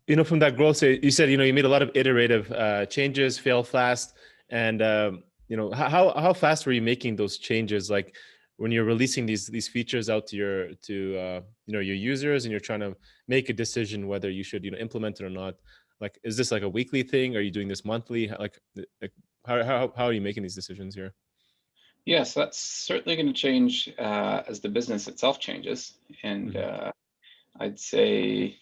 From that growth, so you said, you made a lot of iterative changes, fail fast, and how fast were you making those changes? Like when you're releasing these features out to your users, and you're trying to make a decision whether you should implement it or not. Like, is this like a weekly thing? Are you doing this monthly? Like how are you making these decisions here? Yes, that's certainly going to change as the business itself changes. And Mhm. I'd say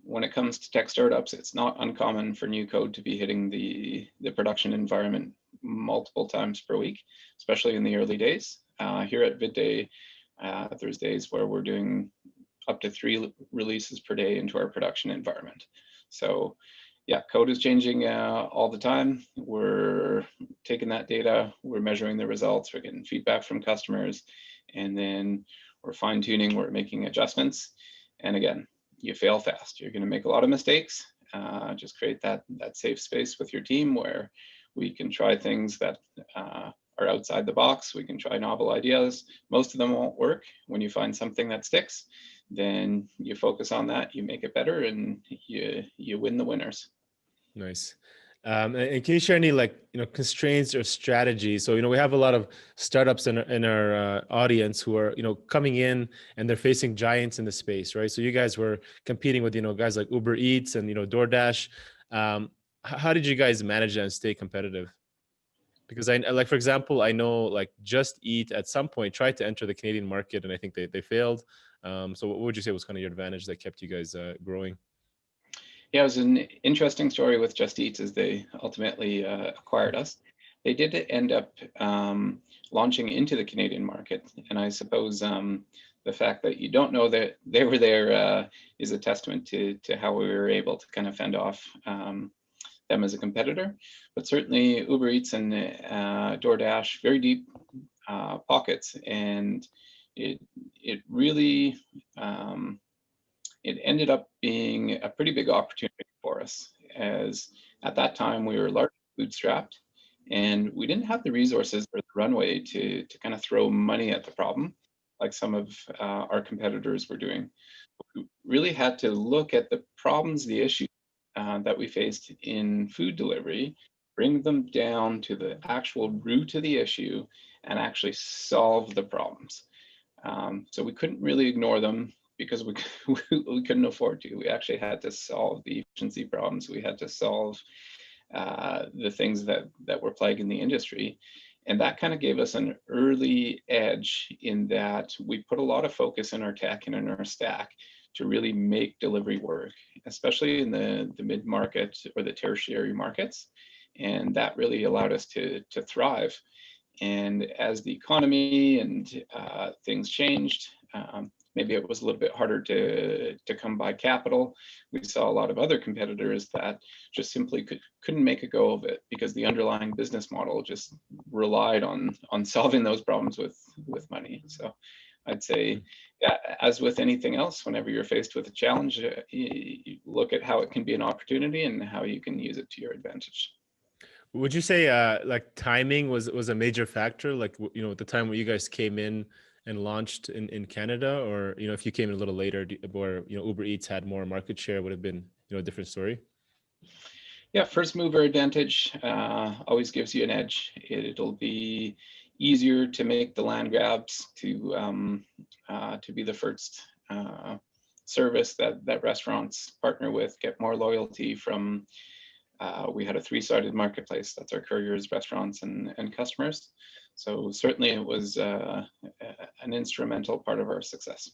when it comes to tech startups, it's not uncommon for new code to be hitting the production environment multiple times per week, especially in the early days. Here at VidDay, there's days where we're doing up to 3 releases per day into our production environment. So yeah, code is changing all the time. We're taking that data, we're measuring the results, we're getting feedback from customers, and then we're fine tuning, we're making adjustments. And again, you fail fast. You're going to make a lot of mistakes. Just create that safe space with your team where we can try things that are outside the box. We can try novel ideas. Most of them won't work. When you find something that sticks, then you focus on that, you make it better, and you win the winners. Nice. And can you share any constraints or strategies? So we have a lot of startups in our audience who are coming in, and they're facing giants in the space, right? So you guys were competing with guys like Uber Eats and DoorDash. How did you guys manage that and stay competitive? Because like, for example, I know like Just Eat at some point tried to enter the Canadian market, and I think they failed. So what would you say was kind of your advantage that kept you guys growing? Yeah, it was an interesting story with Just Eat as they ultimately acquired us. They did end up launching into the Canadian market, and I suppose the fact that you don't know that they were there is a testament to how we were able to kind of fend off them as a competitor. But certainly Uber Eats and DoorDash, very deep pockets, and it it really it ended up being a pretty big opportunity for us, as at that time we were largely bootstrapped and we didn't have the resources or the runway to kind of throw money at the problem like some of our competitors were doing. We really had to look at the problems, the issues that we faced in food delivery, bring them down to the actual root of the issue, and actually solve the problems. So we couldn't really ignore them because we couldn't afford to. We actually had to solve the efficiency problems. We had to solve the things that were plaguing the industry. And that kind of gave us an early edge in that we put a lot of focus in our tech and in our stack to really make delivery work, especially in the mid-market or the tertiary markets. And that really allowed us to thrive. And as the economy and things changed, maybe it was a little bit harder to come by capital. We saw a lot of other competitors that just simply couldn't make a go of it because the underlying business model just relied on solving those problems with money. So I'd say, yeah, as with anything else, whenever you're faced with a challenge, you look at how it can be an opportunity and how you can use it to your advantage. Would you say like timing was a major factor? Like at the time when you guys came in and launched in Canada, or if you came in a little later, where Uber Eats had more market share, would have been a different story. Yeah, first mover advantage always gives you an edge. It'll be easier to make the land grabs to be the first service that restaurants partner with, get more loyalty from. We had a three-sided marketplace. That's our couriers, restaurants, and customers. So certainly it was an instrumental part of our success.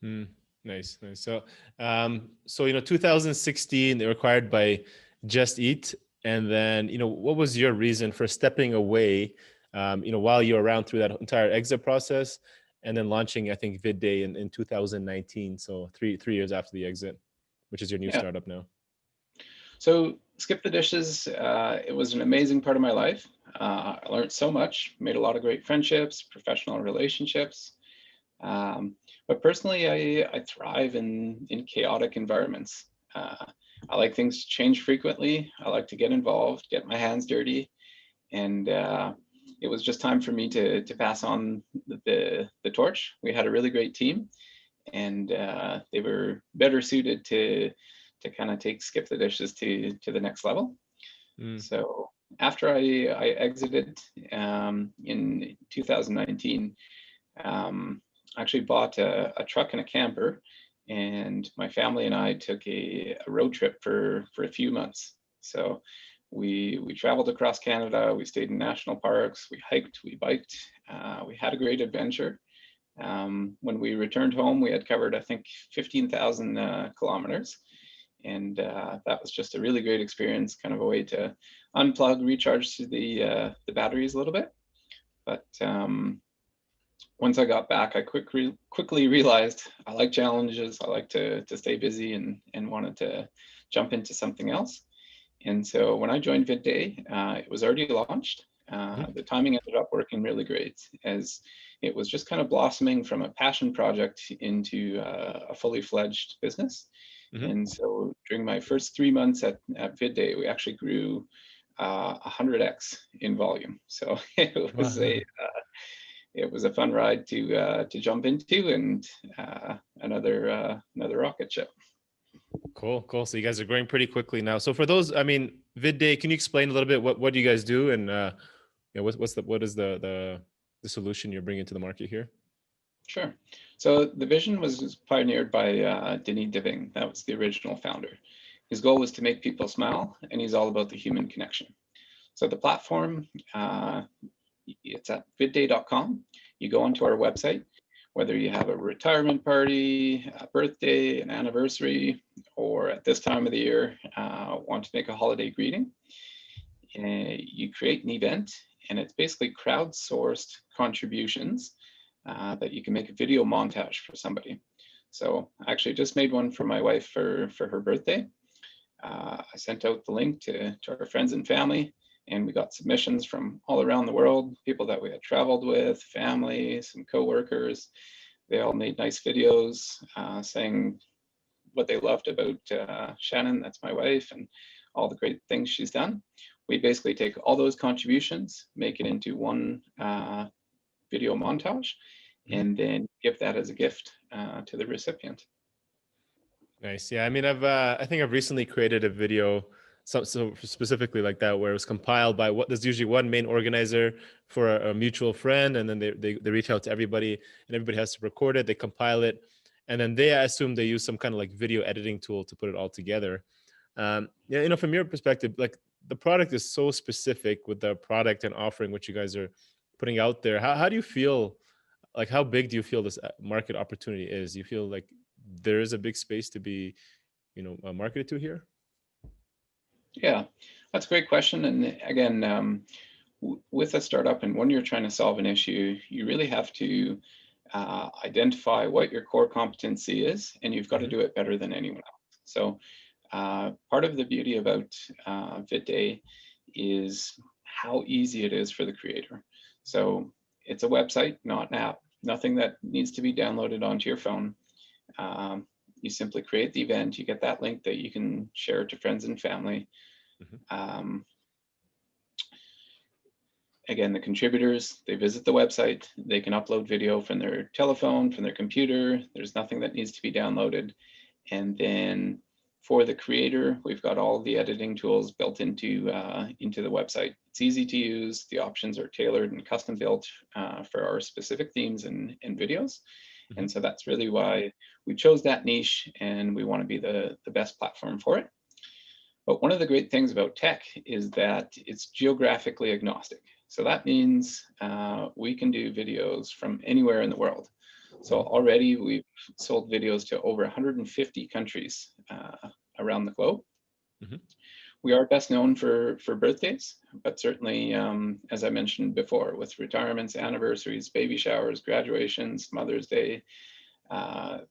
Mm, nice, nice. So 2016, they were acquired by Just Eat, and then what was your reason for stepping away? While you were around through that entire exit process, and then launching, I think, VidDay in 2019. So three years after the exit, which is your new Yeah. startup now. So SkipTheDishes, it was an amazing part of my life. I learned so much, made a lot of great friendships, professional relationships. But personally, I thrive in chaotic environments. I like things to change frequently. I like to get involved, get my hands dirty, and it was just time for me to pass on the torch. We had a really great team, and they were better suited kind of take Skip the Dishes to the next level. Mm. So after I exited in 2019, I actually bought a truck and a camper, and my family and I took a road trip for a few months. So we traveled across Canada. We stayed in national parks. We hiked. We biked. We had a great adventure. When we returned home, we had covered, I think, 15,000 kilometers. And that was just a really great experience, kind of a way to unplug, recharge the batteries a little bit. But once I got back, I quickly realized I like challenges. I like to stay busy, and wanted to jump into something else. And so when I joined VidDay, it was already launched. The timing ended up working really great, as it was just kind of blossoming from a passion project into a fully fledged business. Mm-hmm. And so during my first 3 months at VidDay, we actually grew 100x in volume. So it was a fun ride to jump into, and another rocket ship. Cool, cool. So you guys are growing pretty quickly now. So for those, I mean, VidDay, can you explain a little bit what do you guys do, and what is the solution you're bringing to the market here? Sure. So the vision was pioneered by Denis Deving. That was the original founder. His goal was to make people smile, and he's all about the human connection. So the platform, it's at vidday.com. You go onto our website, whether you have a retirement party, a birthday, an anniversary, or at this time of the year, want to make a holiday greeting. You create an event, and it's basically crowdsourced contributions that you can make a video montage for somebody. So I actually just made one for my wife for her birthday. I sent out the link to our friends and family, and we got submissions from all around the world, people that we had traveled with, family, some coworkers. They all made nice videos saying what they loved about Shannon, that's my wife, and all the great things she's done. We basically take all those contributions, make it into one video montage, and then give that as a gift to the recipient. Nice. Yeah. I mean, I think I've recently created a video, so specifically like that, where it was compiled by there's usually one main organizer for a mutual friend, and then they reach out to everybody, and everybody has to record it. They compile it, and then I assume they use some kind of like video editing tool to put it all together. Yeah, from your perspective, like the product is so specific with the product and offering which you guys are putting out there. How do you feel? Like, how big do you feel this market opportunity is? Do you feel like there is a big space to be, marketed to here? Yeah, that's a great question. And again, with a startup, and when you're trying to solve an issue, you really have to identify what your core competency is, and you've got to do it better than anyone else. So part of the beauty about VidDay is how easy it is for the creator. So it's a website, not an app, nothing that needs to be downloaded onto your phone. You simply create the event, you get that link that you can share to friends and family. Again, the contributors, they visit the website, they can upload video from their telephone, from their computer. There's nothing that needs to be downloaded. And then for the creator, we've got all the editing tools built into the website. It's easy to use. The options are tailored and custom built for our specific themes and videos. And so that's really why we chose that niche, and we want to be the best platform for it. But one of the great things about tech is that it's geographically agnostic. So that means we can do videos from anywhere in the world. So already we've sold videos to over 150 countries around the globe. We are best known for birthdays, but certainly, as I mentioned before, with retirements, anniversaries, baby showers, graduations, Mother's Day,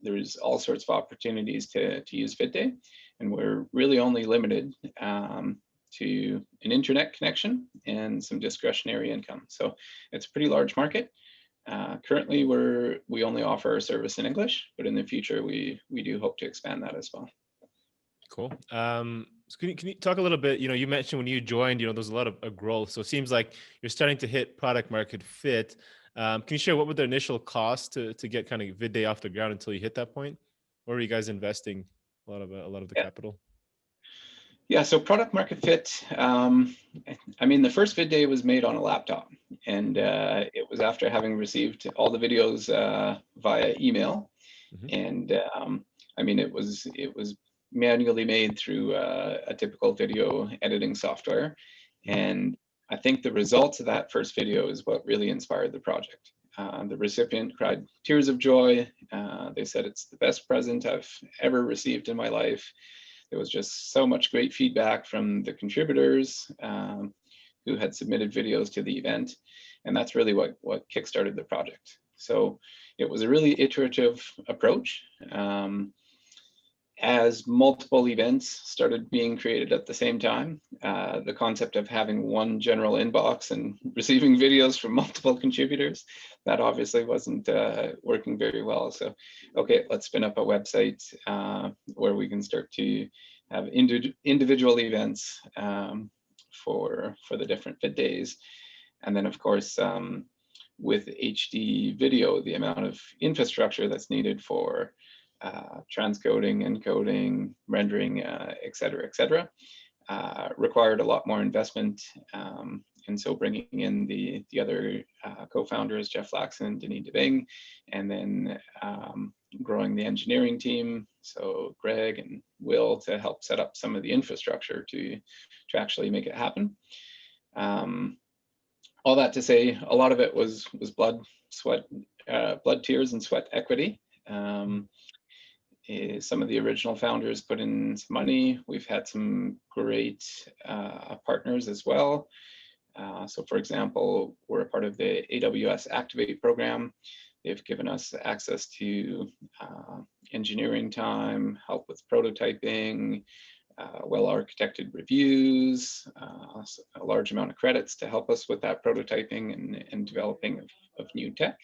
there's all sorts of opportunities to use VidDay, and we're really only limited to an internet connection and some discretionary income. So it's a pretty large market. Currently, we only offer our service in English, but in the future, we do hope to expand that as well. Cool. So can you talk a little bit, you mentioned when you joined, there's a lot of growth. So it seems like you're starting to hit product market fit. Can you share what were the initial costs to get kind of VidDay off the ground until you hit that point? What were you guys investing a lot of the Yeah. capital? Yeah, so product market fit. I mean, the first VidDay was made on a laptop, and it was after having received all the videos via email. Mm-hmm. And I mean, it was manually made through a typical video editing software. And I think the results of that first video is what really inspired the project. The recipient cried tears of joy. They said it's the best present I've ever received in my life. There was just so much great feedback from the contributors who had submitted videos to the event. And that's really what kickstarted the project. So it was a really iterative approach. As multiple events started being created at the same time, the concept of having one general inbox and receiving videos from multiple contributors, that obviously wasn't working very well. So, okay, let's spin up a website where we can start to have individual events for the different VidDays. And then, of course, with HD video, the amount of infrastructure that's needed for transcoding, encoding, rendering, et cetera, required a lot more investment. And so bringing in the other co-founders, Jeff Laxon and Denis DeBing, and then growing the engineering team, so Greg and Will, to help set up some of the infrastructure to actually make it happen. All that to say, a lot of it was blood, sweat, blood, tears, and sweat equity. Some of the original founders put in some money. We've had some great partners as well. So for example, we're a part of the AWS Activate program. They've given us access to engineering time, help with prototyping, well-architected reviews, a large amount of credits to help us with that prototyping and developing of new tech.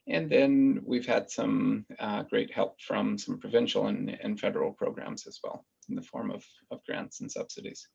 And then we've had some great help from some provincial and federal programs as well in the form of grants and subsidies.